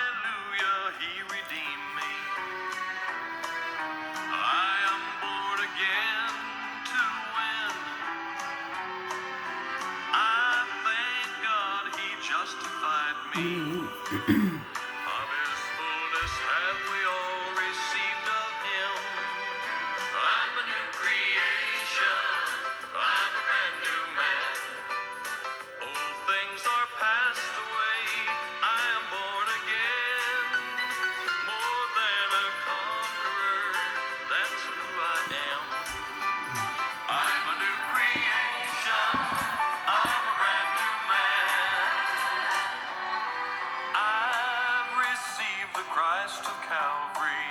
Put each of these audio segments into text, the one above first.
hallelujah, he redeemed me. I am born again to win. I thank God he justified me. Of his fullness have we all received of him. I'm a new creation. I'm a brand new man. Old things are passed away. I am born again. More than a conqueror. That's who I am. I'm a new creation. I'm a brand new man. I've received the Christ of Calvary.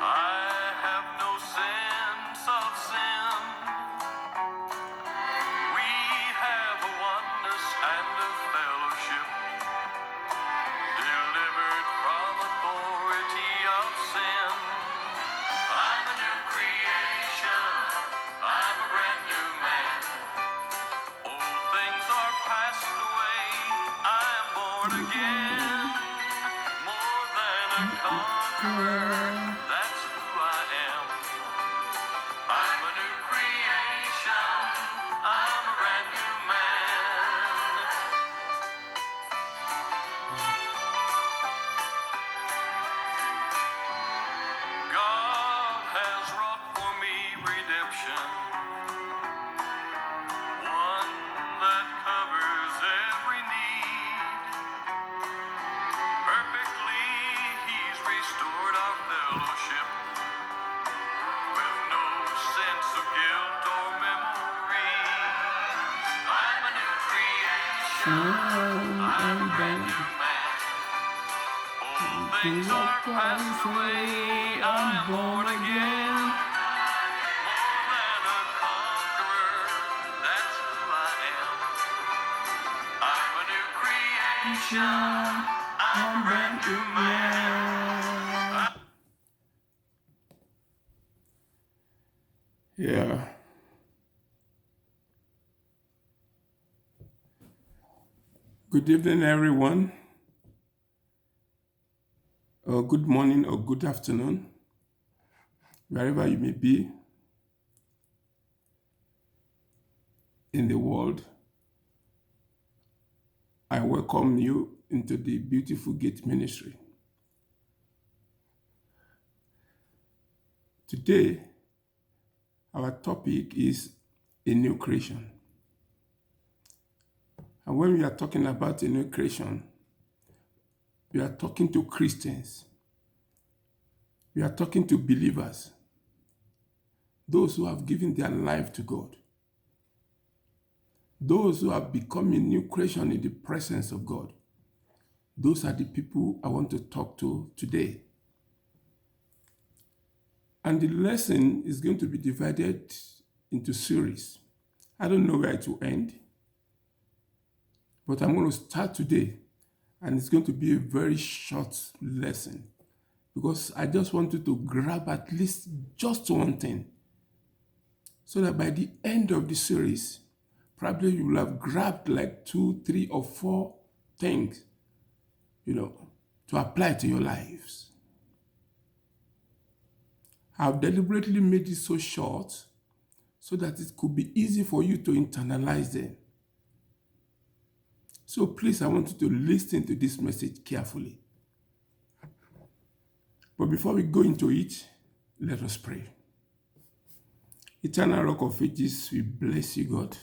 I have no sense of sin. We have a oneness and a fellowship, delivered from authority of sin. I'm a new creation. I'm a brand new man. Old things are passed away. I am born again. More than a conqueror. That's who I am. I'm a new creation. I'm a brand new man. God has wrought for me redemption, one that covers every need. Perfectly, he's restored our fellowship with no sense of guilt or memory. I'm a new creation. I'm a brand new man. Old things are passed away. I'm born again. More than a conqueror. That's who I am. I'm a new creation. I'm a brand new man. Yeah. Good evening, everyone. Or good morning or good afternoon, wherever you may be in the world. I welcome you into the Beautiful Gate Ministry. Today, our topic is a new creation. And when we are talking about a new creation, we are talking to Christians. We are talking to believers, those who have given their life to God, those who have become a new creation in the presence of God. Those are the people I want to talk to today. And the lesson is going to be divided into series. I don't know where it will end, but I'm going to start today, and it's going to be a very short lesson because I just want you to grab at least just one thing so that by the end of the series, probably you will have grabbed like 2, 3, or 4 things, to apply to your lives. I've deliberately made it so short so that it could be easy for you to internalize them. So please, I want you to listen to this message carefully. But before we go into it, let us pray. Eternal Rock of Ages, we bless you, God.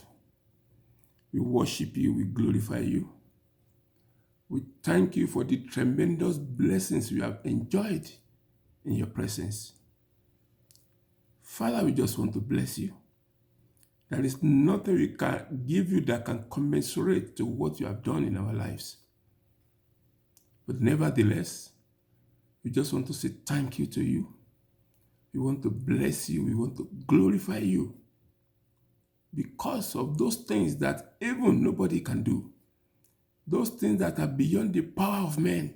We worship you, we glorify you. We thank you for the tremendous blessings we have enjoyed in your presence. Father, we just want to bless you. There is nothing we can give you that can commensurate to what you have done in our lives. But nevertheless, we just want to say thank you to you. We want to bless you. We want to glorify you because of those things that even nobody can do. Those things that are beyond the power of men,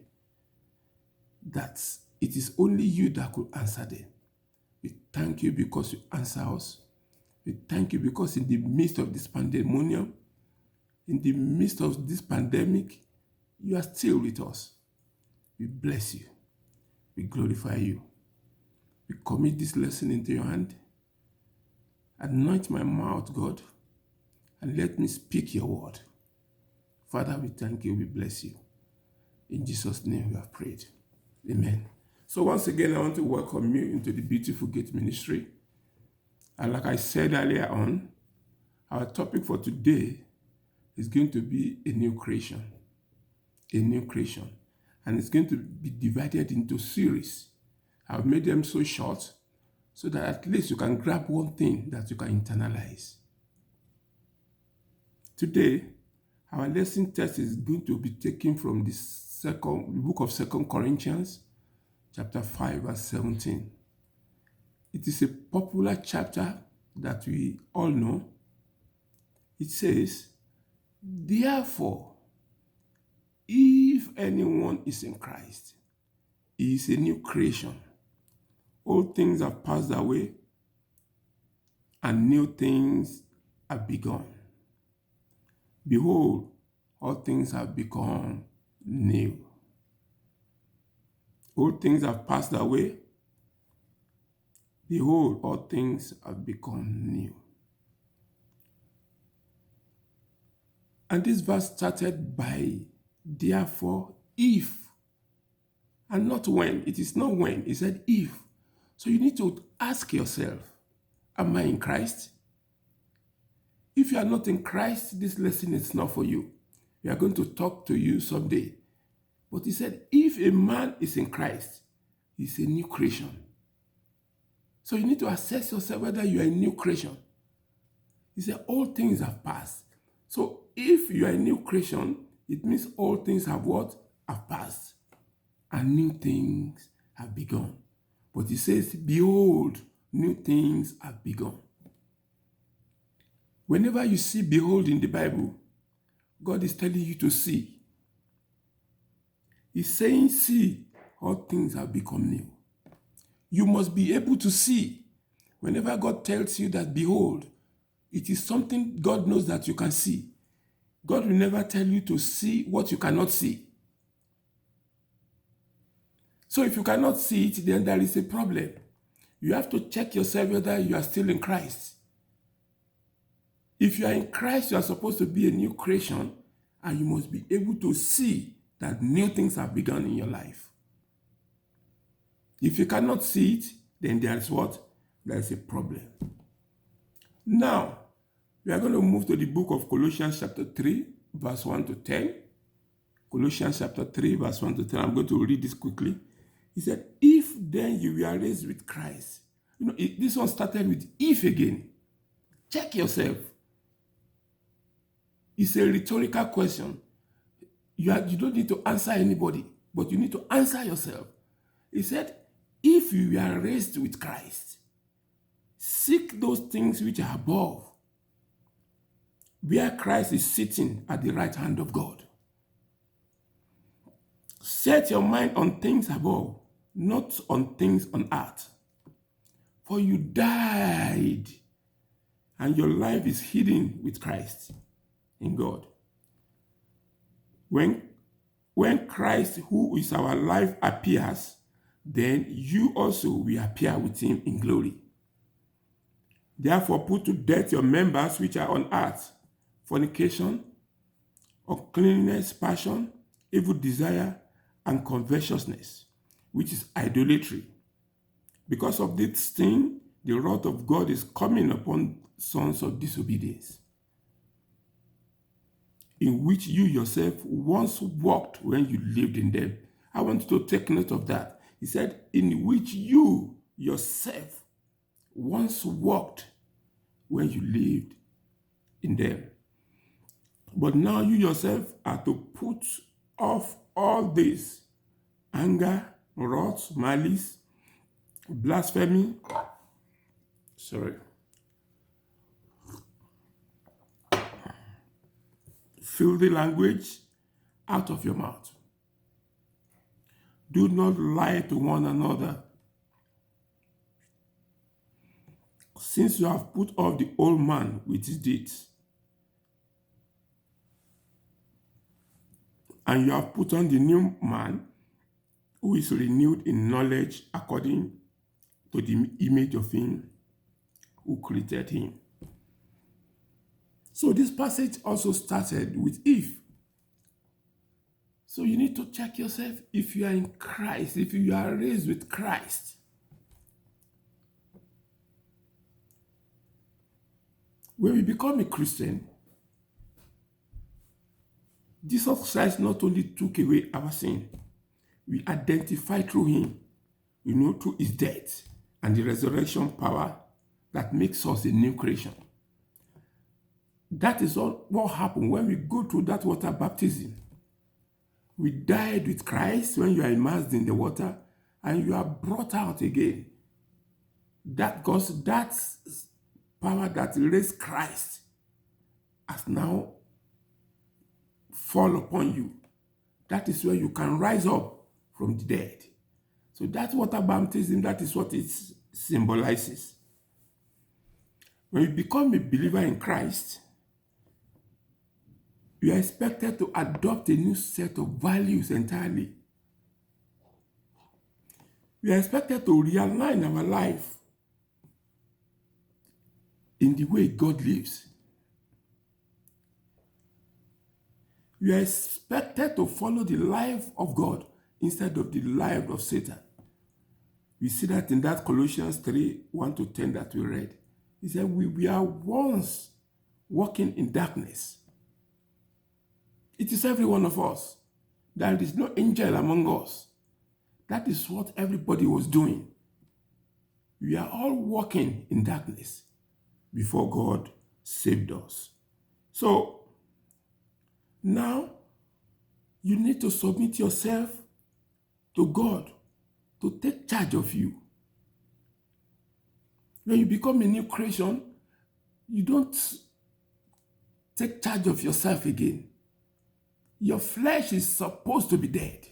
that it is only you that could answer them. We thank you because you answer us. We thank you because in the midst of this pandemonium, in the midst of this pandemic, you are still with us. We bless you. We glorify you. We commit this lesson into your hand. Anoint my mouth, God, and let me speak your word. Father, we thank you. We bless you. In Jesus' name we have prayed. Amen. So once again, I want to welcome you into the Beautiful Gate Ministry. And like I said earlier on, our topic for today is going to be a new creation. A new creation. And it's going to be divided into series. I've made them so short so that at least you can grab one thing that you can internalize. Today, our lesson text is going to be taken from the book of 2 Corinthians, chapter 5, verse 17. It is a popular chapter that we all know. It says, therefore, if anyone is in Christ, he is a new creation. Old things have passed away, and new things have begun. Behold, all things have become new. Old things have passed away. Behold, all things have become new. And this verse started by, therefore, if, and not when. It is not when. It said if. So you need to ask yourself, am I in Christ? If you are not in Christ, this lesson is not for you. We are going to talk to you someday. But he said, if a man is in Christ, he's a new creation. So you need to assess yourself whether you are a new creation. He said, all things have passed. So if you are a new creation, it means all things have what? Have passed. And new things have begun. But he says, behold, new things have begun. Whenever you see behold in the Bible, God is telling you to see. He's saying, see, all things have become new. You must be able to see. Whenever God tells you that, behold, it is something God knows that you can see. God will never tell you to see what you cannot see. So if you cannot see it, then there is a problem. You have to check yourself whether you are still in Christ. If you are in Christ, you are supposed to be a new creation, and you must be able to see that new things have begun in your life. If you cannot see it, then there is what? There is a problem. Now, we are going to move to the book of Colossians chapter 3, verse 1 to 10. Colossians chapter 3, verse 1 to 10. I'm going to read this quickly. He said, if then you were raised with Christ. This one started with if again. Check yourself. It's a rhetorical question. You don't need to answer anybody, but you need to answer yourself. He said, if you were raised with Christ, seek those things which are above, where Christ is sitting at the right hand of God. Set your mind on things above, not on things on earth. For you died, and your life is hidden with Christ in God. When Christ, who is our life, appears, then you also will appear with him in glory. Therefore, put to death your members which are on earth: fornication, uncleanness, passion, evil desire, and covetousness, which is idolatry. Because of this thing, the wrath of God is coming upon sons of disobedience, in which you yourself once walked when you lived in them. I want you to take note of that. He said, in which you yourself once walked when you lived in them. But now you yourself are to put off all this: anger, wrath, malice, blasphemy, filthy language out of your mouth. Do not lie to one another, since you have put off the old man with his deeds, and you have put on the new man, who is renewed in knowledge according to the image of him who created him. So this passage also started with if. So you need to check yourself if you are in Christ, if you are raised with Christ. When we become a Christian, Jesus Christ not only took away our sin, we identify through him, through his death and the resurrection power that makes us a new creation. That is all what happened when we go through that water baptism. We died with Christ when you are immersed in the water and you are brought out again. Because that power that raised Christ has now fall upon you. That is where you can rise up from the dead. So that water baptism, that is what it symbolizes. When you become a believer in Christ, you are expected to adopt a new set of values entirely. We are expected to realign our life in the way God lives. We are expected to follow the life of God instead of the life of Satan. We see that in that Colossians 3:1-10 that we read. He said, we are once walking in darkness. It is every one of us. There is no angel among us. That is what everybody was doing. We are all walking in darkness before God saved us. So, now, you need to submit yourself to God to take charge of you. When you become a new creation, you don't take charge of yourself again. Your flesh is supposed to be dead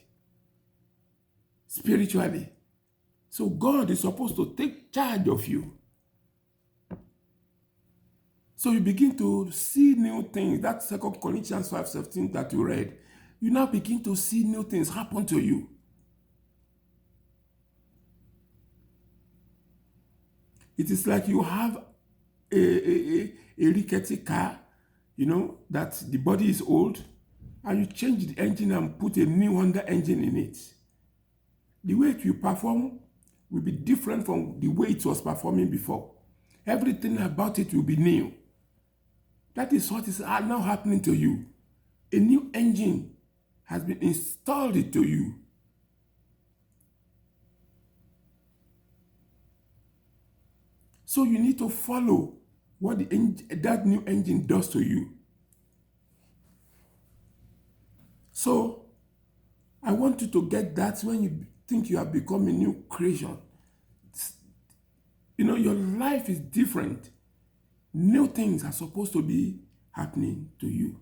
spiritually. So God is supposed to take charge of you. So you begin to see new things. That 2 Corinthians 5:17 that you read, you now begin to see new things happen to you. It is like you have a rickety car, that the body is old, and you change the engine and put a new Honda engine in it. The way it will perform will be different from the way it was performing before. Everything about it will be new. That is what is now happening to you. A new engine has been installed into you. So you need to follow what that new engine does to you. So I want you to get that when you think you have become a new creation. Your life is different. New things are supposed to be happening to you.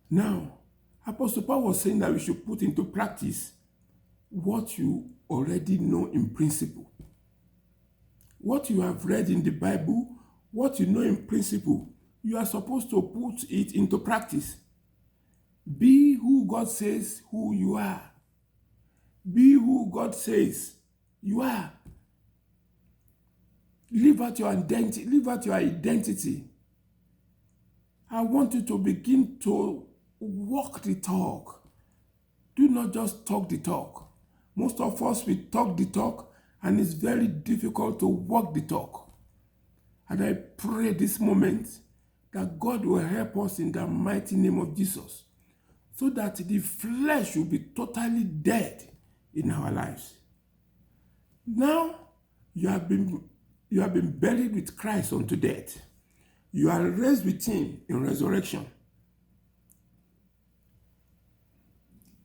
Now, Apostle Paul was saying that we should put into practice what you already know in principle. What you have read in the Bible, what you know in principle, you are supposed to put it into practice. Be who God says who you are. Be who God says you are. Live out your identity. Live out your identity. I want you to begin to walk the talk. Do not just talk the talk. Most of us, we talk the talk, and it's very difficult to walk the talk. And I pray this moment that God will help us in the mighty name of Jesus, so that the flesh will be totally dead in our lives. Now, you have been buried with Christ unto death. You are raised with him in resurrection.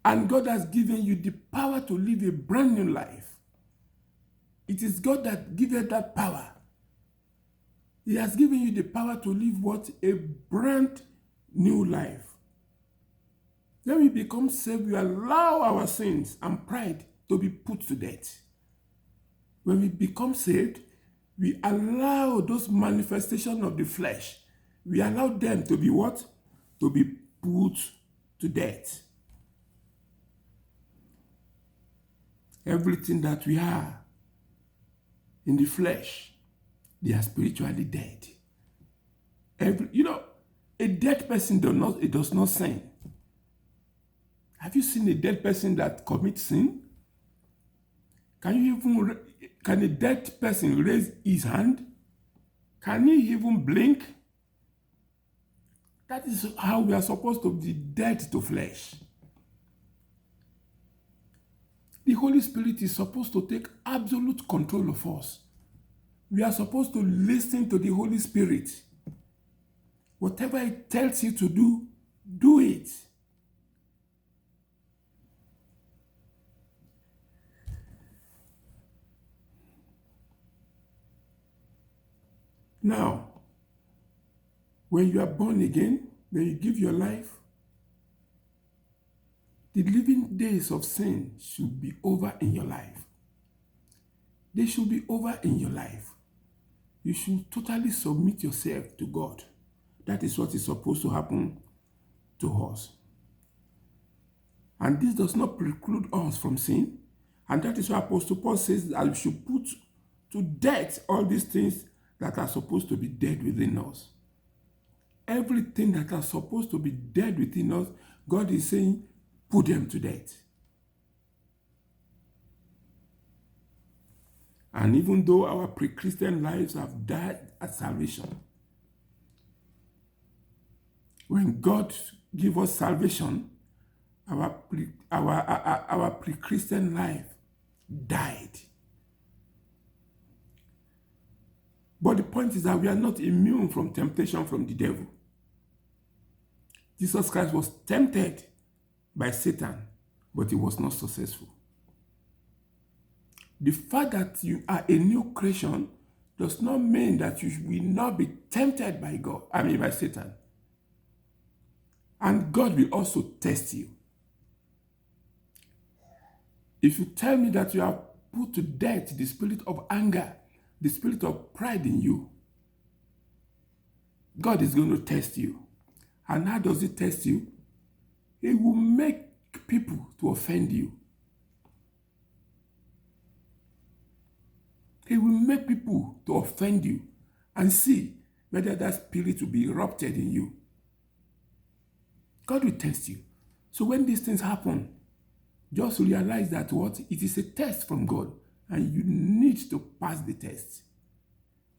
And God has given you the power to live a brand new life. It is God that gives you that power. He has given you the power to live what? A brand new life. When we become saved, we allow our sins and pride to be put to death. When we become saved, we allow those manifestations of the flesh, we allow them to be what? To be put to death. Everything that we are in the flesh, they are spiritually dead. A dead person does not sin. Have you seen a dead person that commits sin? Can a dead person raise his hand? Can he even blink? That is how we are supposed to be dead to flesh. The Holy Spirit is supposed to take absolute control of us. We are supposed to listen to the Holy Spirit. Whatever it tells you to do, do it. Now, when you are born again, when you give your life, the living days of sin should be over in your life. They should be over in your life. You should totally submit yourself to God. That is what is supposed to happen to us. And this does not preclude us from sin. And that is why Apostle Paul says that we should put to death all these things that are supposed to be dead within us. Everything that are supposed to be dead within us, God is saying, put them to death. And even though our pre-Christian lives have died at salvation, when God gave us salvation, our pre-Christian life died. But the point is that we are not immune from temptation from the devil. Jesus Christ was tempted by Satan, but he was not successful. The fact that you are a new creation does not mean that you will not be tempted by by Satan. And God will also test you. If you tell me that you have put to death the spirit of anger, the spirit of pride in you, God is going to test you. And how does he test you? He will make people to offend you. He will make people to offend you and see whether that spirit will be erupted in you. God will test you. So when these things happen, just realize that it is a test from God, and you need to pass the test.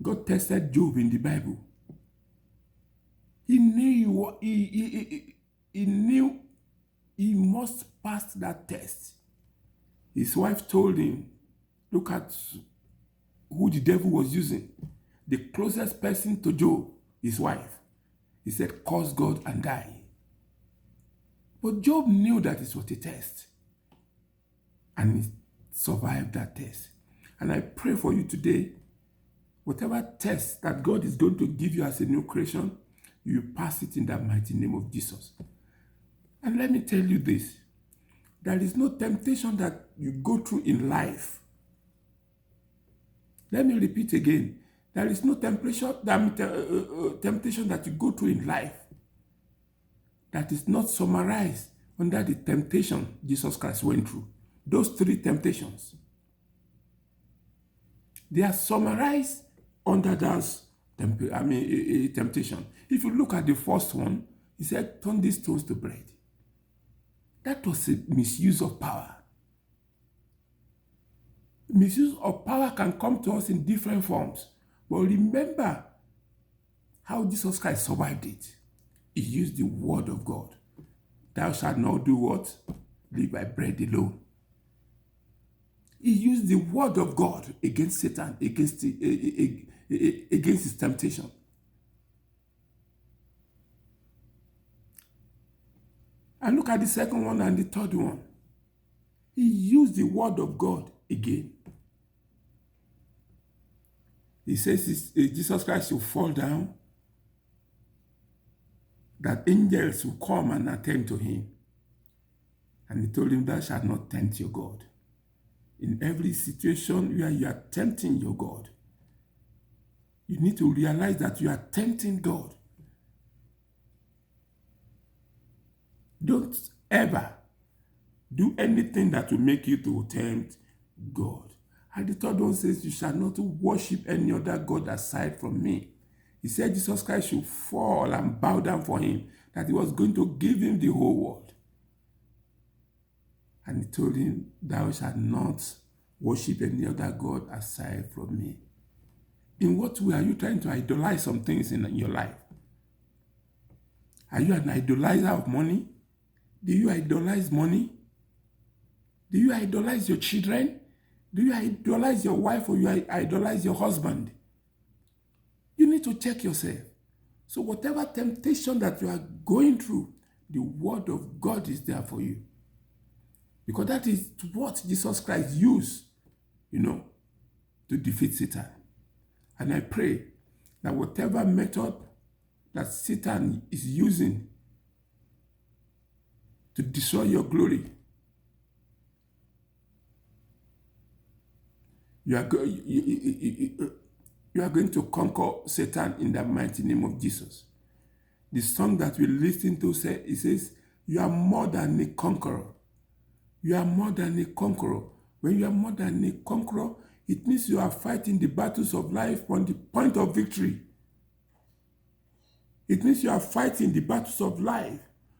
God tested Job in the Bible. He knew he knew he must pass that test. His wife told him, look at who the devil was using. The closest person to Job, his wife. He said, curse God and die. But Job knew that it was a test. And he survived that test. And I pray for you today, whatever test that God is going to give you as a new creation, you pass it in the mighty name of Jesus. And let me tell you this. There is no temptation that you go through in life. Let me repeat again. There is no temptation that you go through in life that is not summarized under the temptation Jesus Christ went through. Those 3 temptations. They are summarized under those temptation. If you look at the first one, he said, turn these stones to bread. That was a misuse of power. Misuse of power can come to us in different forms. But remember how Jesus Christ survived it. He used the word of God. Thou shalt not do what? Live by bread alone. He used the word of God against Satan, against his temptation. And look at the second one and the third one. He used the word of God again. He says Jesus Christ will fall down, that angels will come and attend to him. And he told him, thou shalt not tempt your God. In every situation where you are tempting your God, You need to realize that you are tempting God. Don't ever do anything that will make you to tempt God. And the third one says, you shall not worship any other God aside from me. He said Jesus Christ should fall and bow down for him, that he was going to give him the whole world. And he told him, thou shalt not worship any other God aside from me. In what way are you trying to idolize some things in your life? Are you an idolizer of money? Do you idolize money? Do you idolize your children? Do you idolize your wife or you idolize your husband? You need to check yourself. So whatever temptation that you are going through, the word of God is there for you. Because that is what Jesus Christ used, to defeat Satan. And I pray that whatever method that Satan is using to destroy your glory, you are going to conquer Satan in the mighty name of Jesus. The song that we listen to says, you are more than a conqueror. You are more than a conqueror. When you are more than a conqueror, it means you are fighting the battles of life from the point of victory. It means you are fighting the battles of life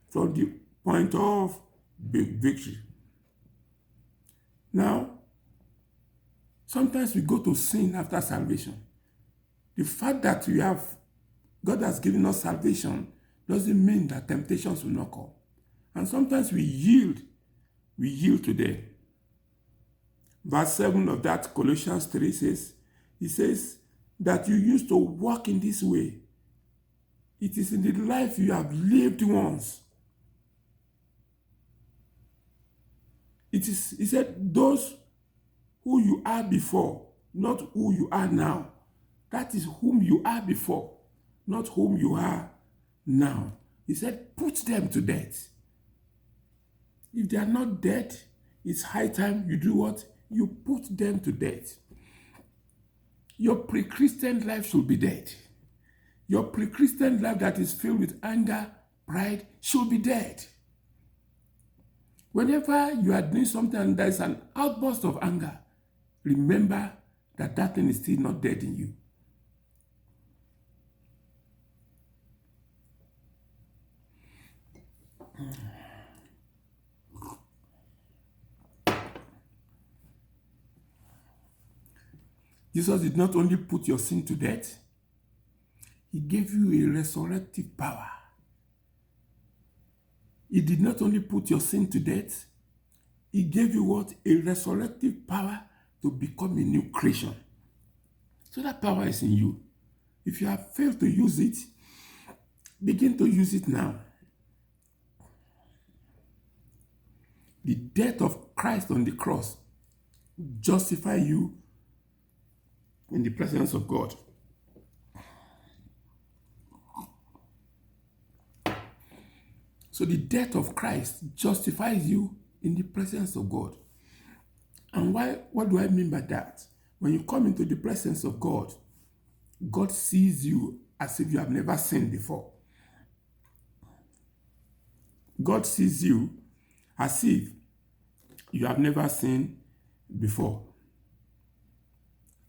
from the point of victory. Now, sometimes we go to sin after salvation. The fact that God has given us salvation doesn't mean that temptations will not come. And sometimes we yield to them. Verse 7 of that Colossians 3 says, he says that you used to walk in this way. It is in the life you have lived once. He said, those who you are before, not who you are now. That is whom you are before, not whom you are now. He said, put them to death. If they are not dead, it's high time you do what? You put them to death. Your pre-Christian life should be dead. Your pre-Christian life that is filled with anger, pride, should be dead. Whenever you are doing something and there is an outburst of anger, remember that that thing is still not dead in you. Jesus did not only put your sin to death, he gave you a resurrective power. He did not only put your sin to death, he gave you what? A resurrective power to become a new creation. So that power is in you. If you have failed to use it, begin to use it now. The death of Christ on the cross justifies you in the presence of God. So the death of Christ justifies you in the presence of God. And what do I mean by that? When you come into the presence of God, God sees you as if you have never sinned before. God sees you as if you have never sinned before.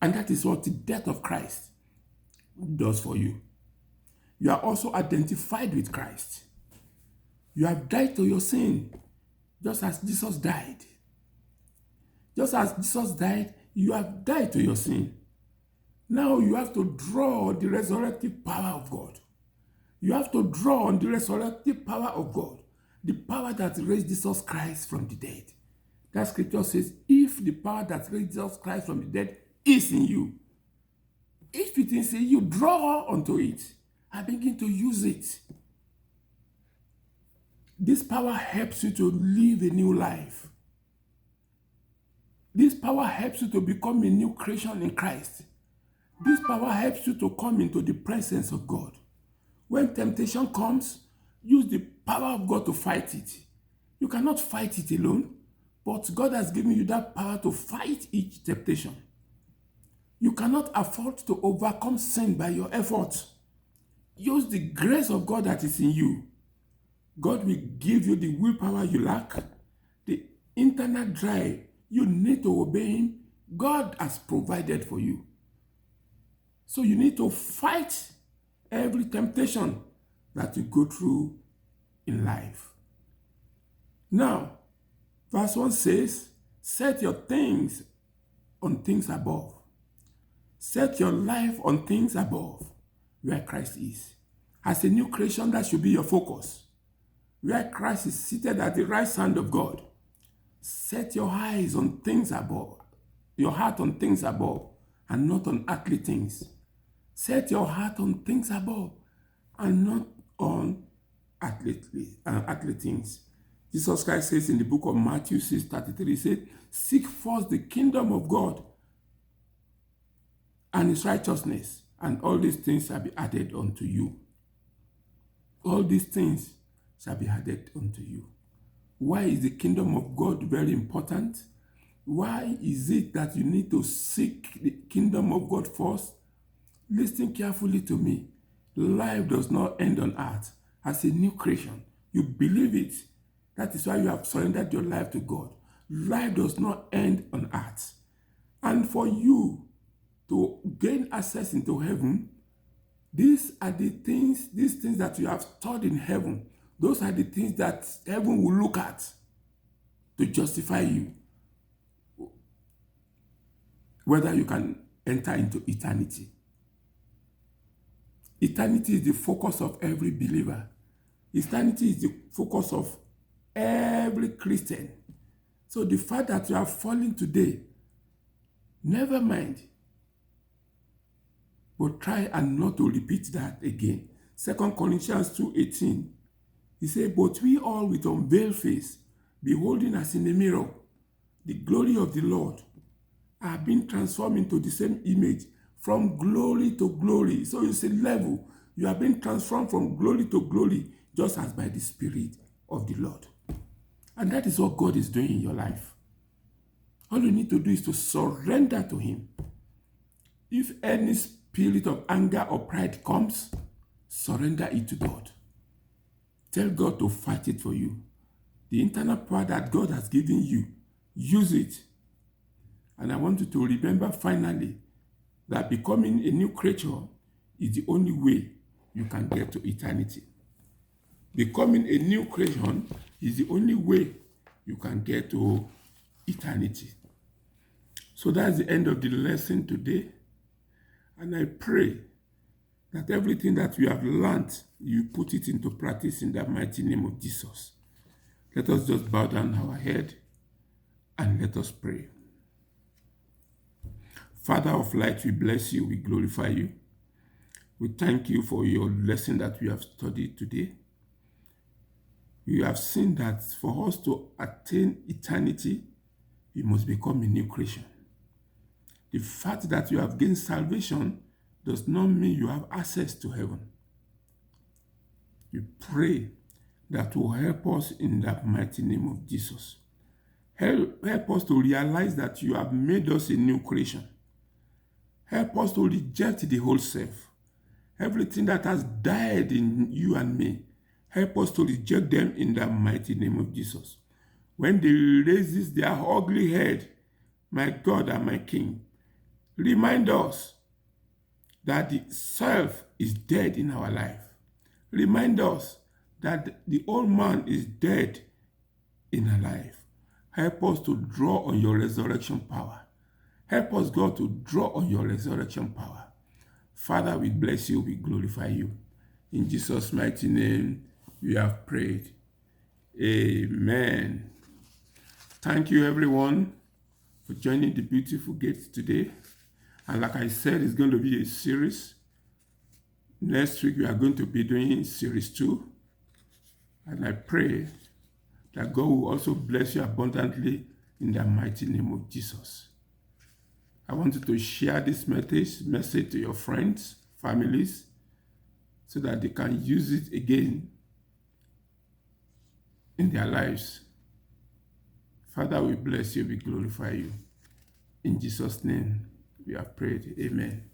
And that is what the death of Christ does for you. You are also identified with Christ. You have died to your sin, just as Jesus died. Just as Jesus died, you have died to your sin. Now you have to draw the resurrective power of God. You have to draw on the resurrective power of God, the power that raised Jesus Christ from the dead. That scripture says, if the power that raised Jesus Christ from the dead is in you, if it is in you, draw onto it and begin to use it. This power helps you to live a new life. This power helps you to become a new creation in Christ. This power helps you to come into the presence of God. When temptation comes, use the power of God to fight it. You cannot fight it alone, but God has given you that power to fight each temptation. You cannot afford to overcome sin by your efforts. Use the grace of God that is in you. God will give you the willpower you lack, the internal drive you need to obey Him. God has provided for you. So you need to fight every temptation that you go through in life. Now, verse 1 says, set your things on things above. Set your life on things above, where Christ is. As a new creation, that should be your focus. Where Christ is seated at the right hand of God. Set your eyes on things above, your heart on things above, and not on earthly things. Set your heart on things above, and not on earthly things. Jesus Christ says in the book of Matthew 6:33, he said, seek first the kingdom of God and his righteousness, and all these things shall be added unto you. All these things shall be added unto you. Why is the kingdom of God very important? Why is it that you need to seek the kingdom of God first? Listen carefully to me. Life does not end on earth. As a new creation, you believe it. That is why you have surrendered your life to God. Life does not end on earth. And for you to gain access into heaven, these things that you have stored in heaven, those are the things that heaven will look at to justify you, whether you can enter into eternity. Eternity is the focus of every believer. Eternity is the focus of every Christian. So the fact that you are falling today, never mind. But try and not to repeat that again. 2 Corinthians 2:18, he said, but we all with unveiled face, beholding as in a mirror the glory of the Lord, are being transformed into the same image from glory to glory. So it's a level. You are being transformed from glory to glory, just as by the Spirit of the Lord. And that is what God is doing in your life. All you need to do is to surrender to Him. If any spirit of anger or pride comes, surrender it to God. Tell God to fight it for you. The internal power that God has given you, use it. And I want you to remember finally that becoming a new creature is the only way you can get to eternity. Becoming a new creation is the only way you can get to eternity. So that's the end of the lesson today. And I pray that everything that we have learned, you put it into practice in the mighty name of Jesus. Let us just bow down our head and let us pray. Father of light, we bless you, we glorify you. We thank you for your lesson that we have studied today. We have seen that for us to attain eternity, we must become a new creation. The fact that you have gained salvation does not mean you have access to heaven. We pray that will help us in that mighty name of Jesus. Help us to realize that you have made us a new creation. Help us to reject the whole self. Everything that has died in you and me, help us to reject them in the mighty name of Jesus. When they raise their ugly head, my God and my King, remind us that the self is dead in our life. Remind us that the old man is dead in our life. Help us to draw on your resurrection power. Help us, God, to draw on your resurrection power. Father, we bless you, we glorify you. In Jesus' mighty name, we have prayed. Amen. Thank you, everyone, for joining the Beautiful Gate today. And like I said, it's going to be a series. Next week, we are going to be doing series 2. And I pray that God will also bless you abundantly in the mighty name of Jesus. I want you to share this message to your friends, families, so that they can use it again in their lives. Father, we bless you, we glorify you. In Jesus' name, We have prayed. Amen.